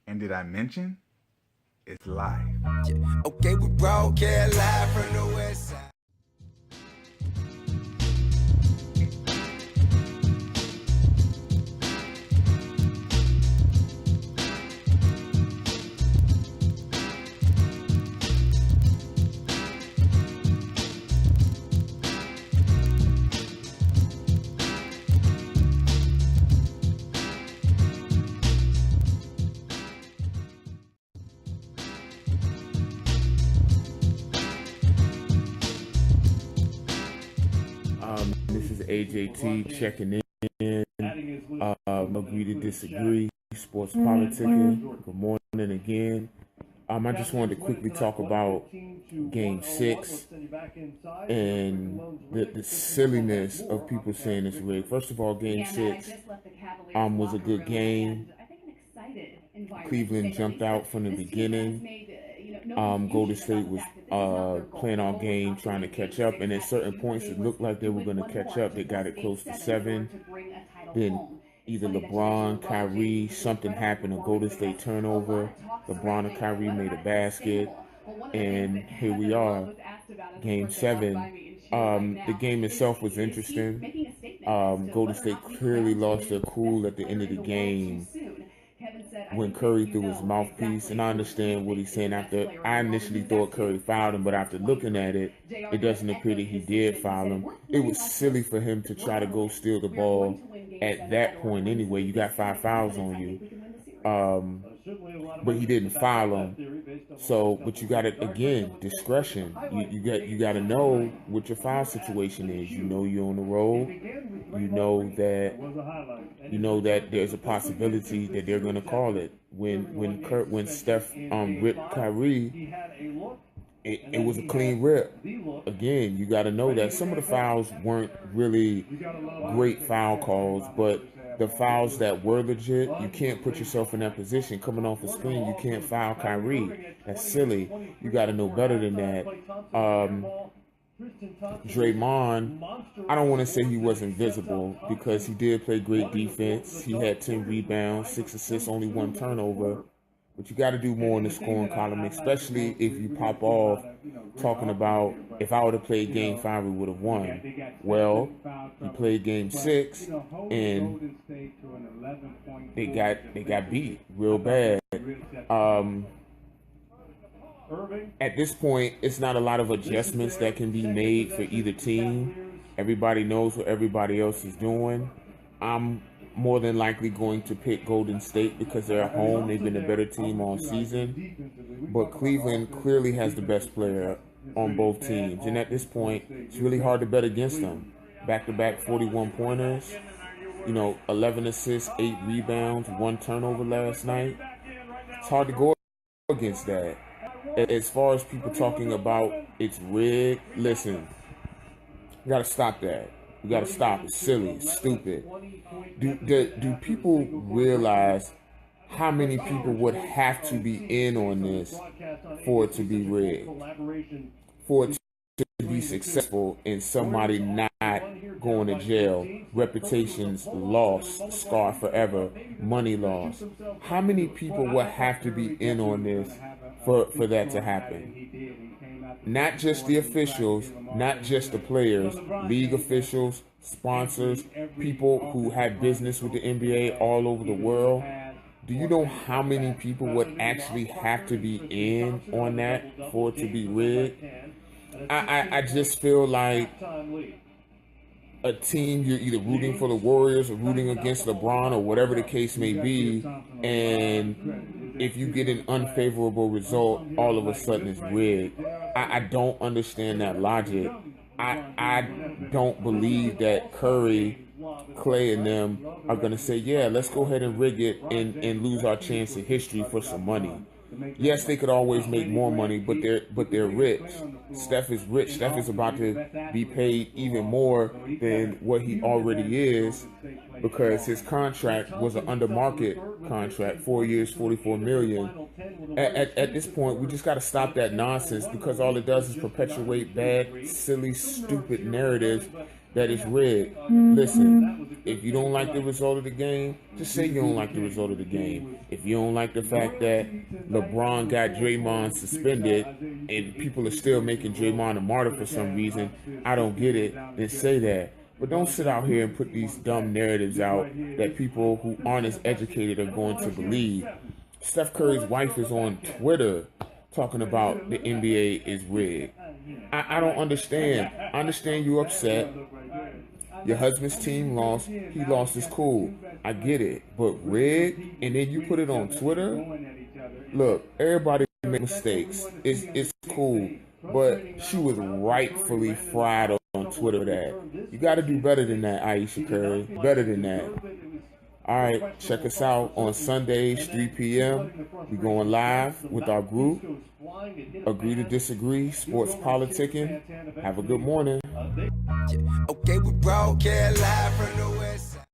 And did I mention it's live? Okay, we broadcast live from the west side. This is AJT checking in. Agree to disagree. Sports politicking. Good morning again. I just wanted to quickly talk about Game 6 and the silliness of people saying it's rigged. First of all, Game 6 was a good game. Cleveland jumped out from the beginning. Golden State was playing on game, trying to catch up, and at certain points it looked like they were going to catch up. They got it close to 7. Then either LeBron, Kyrie, something happened, a Golden State turnover. LeBron and Kyrie made a basket, and here we are, Game 7. The game itself was interesting. Golden State clearly lost their cool at the end of the game when Curry threw his mouthpiece, and I understand what he's saying. After I initially thought Curry fouled him, but after looking at it, it doesn't appear that he did foul him. It was silly for him to try to go steal the ball at that point anyway. You got 5 fouls on you. But he didn't foul him. So, but you got to, again, discretion. You got to know what your foul situation is. You know you're on the road. You know that there's a possibility that they're going to call it. When Steph ripped Kyrie, it was a clean rip. Again, you got to know that some of the fouls weren't really great foul calls, but the fouls that were legit, you can't put yourself in that position. Coming off a screen, you can't foul Kyrie. That's silly. You got to know better than that. Draymond, I don't want to say he was invisible because he did play great defense. He had 10 rebounds, 6 assists, only 1 turnover. But you got to do more in the scoring column, especially if you pop off talking about if I would have played Game 5, we would have won. Well, he played Game 6, and they got beat real bad. At this point, it's not a lot of adjustments that can be made for either team. Everybody knows what everybody else is doing. I'm more than likely going to pick Golden State because they're at home. They've been a better team all season. But Cleveland clearly has the best player on both teams. And at this point, it's really hard to bet against them. Back-to-back 41-pointers, 11 assists, 8 rebounds, 1 turnover last night. It's hard to go against that. As far as people talking about it's rigged, listen, you got to stop that. You got to stop. It's silly. It's stupid. Do people realize how many people would have to be in on this for it to be rigged? For it to be successful and somebody not going to jail, reputations lost, scarred forever, money lost. How many people would have to be in on this for that to happen? Not just the officials, not just the players, league officials, sponsors, people who have business with the NBA all over the world. Do you know how many people would actually have to be in on that for it to be rigged? I just feel like a team, you're either rooting for the Warriors or rooting against LeBron or whatever the case may be, and if you get an unfavorable result, all of a sudden it's rigged. I don't understand that logic. I don't believe that Curry, Clay, and them are going to say, yeah, let's go ahead and rig it and lose our chance at history for some money. Yes, they could always make more money, but they're rich. Steph is rich. Steph is about to be paid even more than what he already is because his contract was an under market contract, 4 years, $44 million. At this point, we just got to stop that nonsense because all it does is perpetuate bad, silly, stupid narratives that it's rigged. Listen, if you don't like the result of the game, just say you don't like the result of the game. If you don't like the fact that LeBron got Draymond suspended and people are still making Draymond a martyr for some reason, I don't get it, then say that. But don't sit out here and put these dumb narratives out that people who aren't as educated are going to believe. Steph Curry's wife is on Twitter talking about the NBA is rigged. I don't understand. I understand you're upset. Your husband's team lost. He lost his cool. I get it. But rigged? And then you put it on Twitter? Look, everybody make mistakes. It's cool. But she was rightfully fried on Twitter that. You got to do better than that, Ayesha Curry. Better than that. All right, check us out on Sundays, 3 p.m. We're going live with our group. Agree to Disagree, Sports Politicking. Have a good morning. Okay, we broadcast live from the